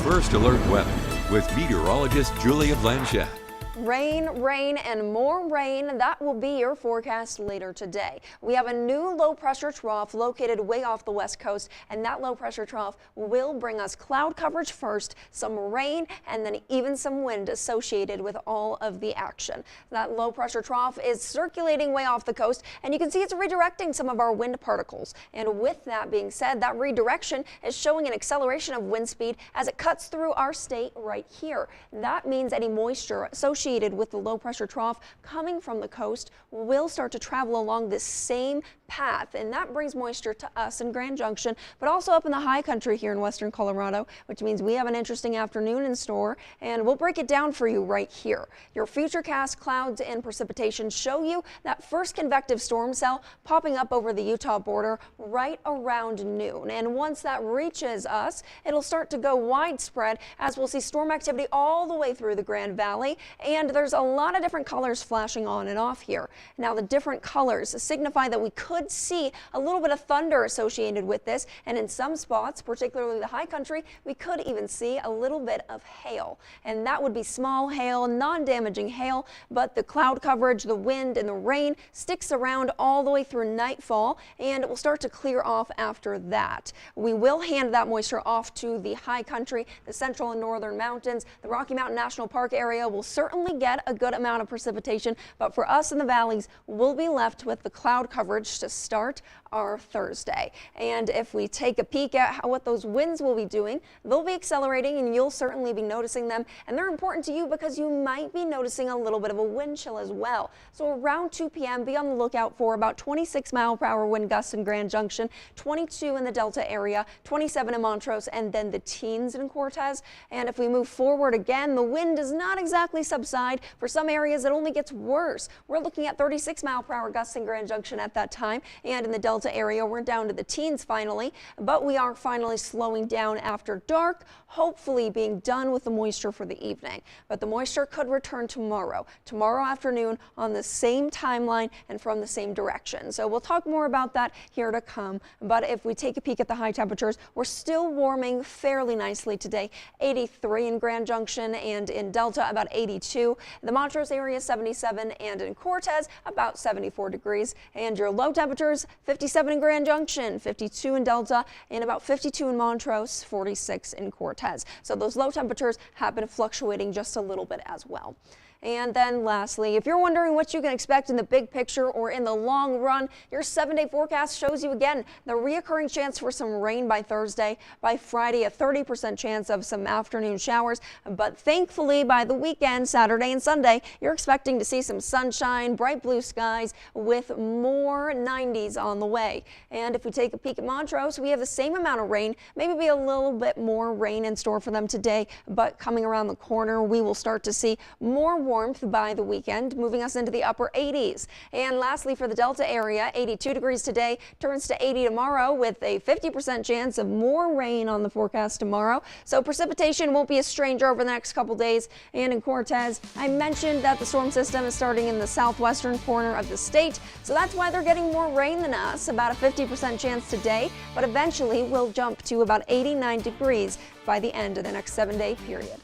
First Alert Weather with meteorologist Julia Blanchett. Rain, rain, and more rain. That will be your forecast later today. We have a new low pressure trough located way off the west coast, and that low pressure trough will bring us cloud coverage first, some rain, and then even some wind associated with all of the action. That low pressure trough is circulating way off the coast, and you can see it's redirecting some of our wind particles. And with that being said, that redirection is showing an acceleration of wind speed as it cuts through our state right here. That means any moisture associated with the low pressure trough coming from the coast will start to travel along this same path, and that brings moisture to us in Grand Junction, but also up in the high country here in western Colorado, which means we have an interesting afternoon in store, and we'll break it down for you right here. Your futurecast clouds and precipitation show you that first convective storm cell popping up over the Utah border right around noon, and once that reaches us, it'll start to go widespread as we'll see storm activity all the way through the Grand Valley, and there's a lot of different colors flashing on and off here. Now the different colors signify that we could see a little bit of thunder associated with this, and in some spots, particularly the high country, we could even see a little bit of hail, and that would be small hail, non-damaging hail, but the cloud coverage, the wind, and the rain sticks around all the way through nightfall, and it will start to clear off after that. We will hand that moisture off to the high country, the central and northern mountains. The Rocky Mountain National Park area will certainly get a good amount of precipitation, but for us in the valleys, we'll be left with the cloud coverage to start our Thursday. And if we take a peek at what those winds will be doing, they'll be accelerating, and you'll certainly be noticing them, and they're important to you because you might be noticing a little bit of a wind chill as well. So around 2 p.m. be on the lookout for about 26 mile-per-hour wind gusts in Grand Junction, 22 in the Delta area, 27 in Montrose, and then the teens in Cortez. And if we move forward again, the wind does not exactly subside. For some areas, it only gets worse. We're looking at 36 mile-per-hour gusts in Grand Junction at that time, and in the Delta area, we're down to the teens finally, but we are finally slowing down after dark, hopefully being done with the moisture for the evening. But the moisture could return tomorrow afternoon on the same timeline and from the same direction. So we'll talk more about that here to come. But if we take a peek at the high temperatures, we're still warming fairly nicely today. 83 in Grand Junction, and in Delta about 82. The Montrose area 77, and in Cortez about 74 degrees. And your low temperatures 57 in Grand Junction, 52 in Delta, and about 52 in Montrose, 46 in Cortez. So those low temperatures have been fluctuating just a little bit as well. And then lastly, if you're wondering what you can expect in the big picture or in the long run, your 7-day forecast shows you again the reoccurring chance for some rain by Thursday. By Friday, a 30% chance of some afternoon showers. But thankfully, by the weekend, Saturday and Sunday, you're expecting to see some sunshine, bright blue skies with more 90s on the way. And if we take a peek at Montrose, we have the same amount of rain, maybe be a little bit more rain in store for them today. But coming around the corner, we will start to see more warmth by the weekend, moving us into the upper 80s. And lastly, for the Delta area, 82 degrees today turns to 80 tomorrow, with a 50% chance of more rain on the forecast tomorrow. So precipitation won't be a stranger over the next couple days. And in Cortez, I mentioned that the storm system is starting in the southwestern corner of the state, so that's why they're getting more rain than us, about a 50% chance today, but eventually we'll jump to about 89 degrees by the end of the next 7-day period.